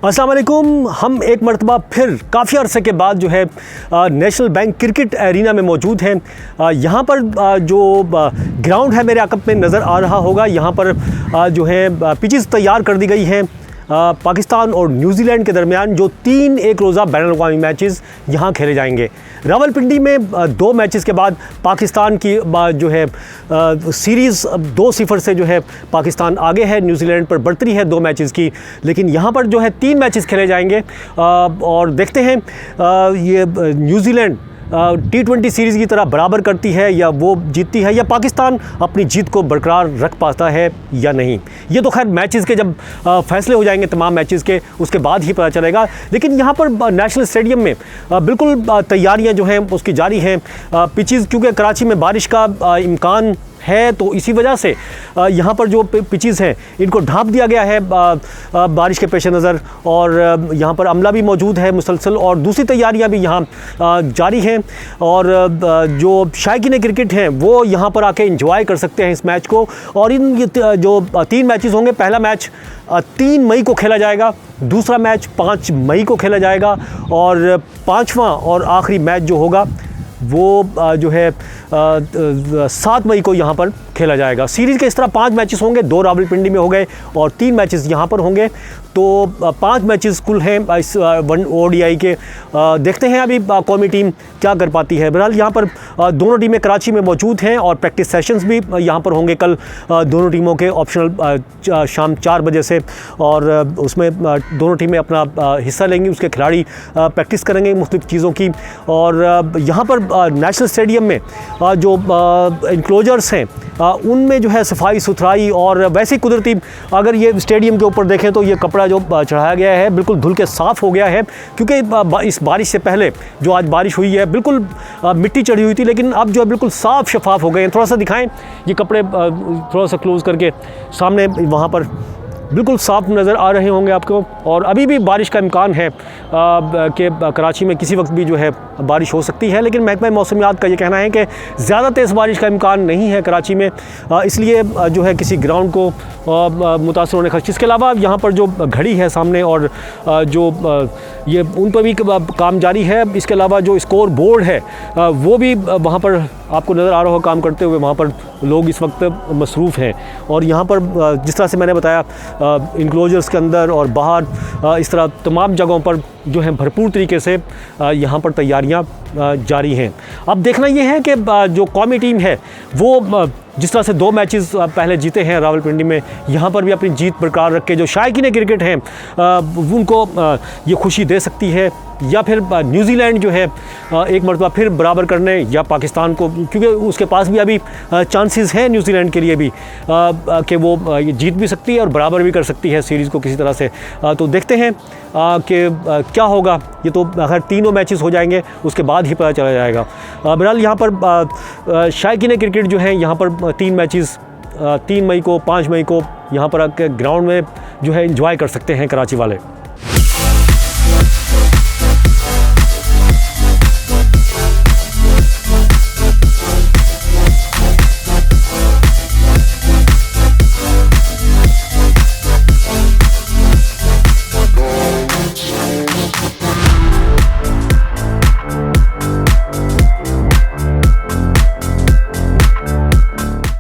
अस्सलाम वालेकुम। हम एक मरतबा फिर काफ़ी अरसे के बाद जो है नेशनल बैंक क्रिकेट एरिना में मौजूद हैं। यहाँ पर जो ग्राउंड है मेरे आकब में नज़र आ रहा होगा। यहाँ पर जो है पिचेस तैयार कर दी गई हैं पाकिस्तान और न्यूजीलैंड के दरमियान, जो 3 एक रोज़ा बैनुल-अक़वामी मैचेस यहाँ खेले जाएंगे। रावलपिंडी में 2 मैचेस के बाद पाकिस्तान की जो है सीरीज़ 2-0 से जो है पाकिस्तान आगे है, न्यूजीलैंड पर बढ़तरी है 2 मैचेस की। लेकिन यहाँ पर जो है 3 मैचेस खेले जाएंगे और देखते हैं ये न्यूजीलैंड T20 सीरीज़ की तरह बराबर करती है या वो जीतती है, या पाकिस्तान अपनी जीत को बरकरार रख पाता है या नहीं। ये तो खैर मैचेस के जब फैसले हो जाएंगे तमाम मैचेस के, उसके बाद ही पता चलेगा। लेकिन यहाँ पर नेशनल स्टेडियम में बिल्कुल तैयारियाँ जो हैं उसकी जारी हैं। पिचेस, क्योंकि कराची में बारिश का इम्कान है तो इसी वजह से यहाँ पर जो पिचेस हैं इनको ढाँप दिया गया है बारिश के पेश नज़र, और यहाँ पर अमला भी मौजूद है मुसलसल, और दूसरी तैयारियाँ भी यहाँ जारी हैं। और जो शायकीन क्रिकेट हैं वो यहाँ पर आके एंजॉय कर सकते हैं इस मैच को। और इन जो 3 मैचेस होंगे, पहला मैच 3 मई को खेला जाएगा, दूसरा मैच 5 मई को खेला जाएगा, और 5वां और आखिरी मैच जो होगा वो जो है 7 मई को यहाँ पर खेला जाएगा। सीरीज़ के इस तरह 5 मैचेस होंगे, 2 रावलपिंडी में हो गए और 3 मैचेस यहाँ पर होंगे, तो 5 मैचेस कुल हैं इस वन ODI के। देखते हैं अभी कौमी टीम क्या कर पाती है। बहरहाल यहाँ पर दोनों टीमें कराची में मौजूद हैं और प्रैक्टिस सेशंस भी यहाँ पर होंगे कल दोनों टीमों के ऑप्शनल शाम 4 बजे से, और उसमें दोनों टीमें अपना हिस्सा लेंगी, उसके खिलाड़ी प्रैक्टिस करेंगे मुख्तलिफ़ चीज़ों की। और यहाँ पर नेशनल स्टेडियम में जो इंक्लोजर्स हैं उनमें जो है सफाई सुथराई, और वैसे कुदरती अगर ये स्टेडियम के ऊपर देखें तो ये कपड़ा जो चढ़ाया गया है बिल्कुल धुल के साफ़ हो गया है, क्योंकि इस बारिश से पहले जो आज बारिश हुई है बिल्कुल मिट्टी चढ़ी हुई थी, लेकिन अब जो है बिल्कुल साफ़ शफाफ हो गए हैं। थोड़ा सा दिखाएं ये कपड़े, थोड़ा सा क्लोज़ करके सामने, वहाँ पर बिल्कुल साफ नज़र आ रहे होंगे आपको। और अभी भी बारिश का इम्कान है कि कराची में किसी वक्त भी जो है बारिश हो सकती है, लेकिन महकमा मौसमियात का ये कहना है कि ज़्यादा तेज़ बारिश का इम्कान नहीं है कराची में, इसलिए जो है किसी ग्राउंड को मुतासर होने का। इसके अलावा यहाँ पर जो घड़ी है सामने, और जो ये उन पर भी काम जारी है। इसके अलावा जो स्कोर बोर्ड है वो भी वहाँ पर आपको नज़र आ रहा होगा काम करते हुए, वहाँ पर लोग इस वक्त मसरूफ़ हैं। और यहाँ पर जिस तरह से मैंने बताया इंक्लोजर्स के अंदर और बाहर इस तरह तमाम जगहों पर जो है भरपूर तरीके से यहाँ पर तैयारियाँ जारी हैं। अब देखना ये है कि जो कौमी टीम है वो जिस तरह से 2 मैचेस पहले जीते हैं रावलपिंडी में, यहाँ पर भी अपनी जीत बरकरार रख के जो शायकीन क्रिकेट हैं उनको ये खुशी दे सकती है, या फिर न्यूजीलैंड जो है एक मरतबा फिर बराबर करने, या पाकिस्तान को, क्योंकि उसके पास भी अभी चांसेस हैं न्यूजीलैंड के लिए भी कि वो ये जीत भी सकती है और बराबर भी कर सकती है सीरीज़ को किसी तरह से। तो देखते हैं कि क्या होगा। ये तो अगर तीनों मैचेस हो जाएंगे उसके बाद ही पता चला जाएगा। बहरहाल यहाँ पर शायकीन क्रिकेट जो है यहाँ पर 3 मैचेस 3 मई को 5 मई को यहाँ पर ग्राउंड में जो है एंजॉय कर सकते हैं कराची वाले।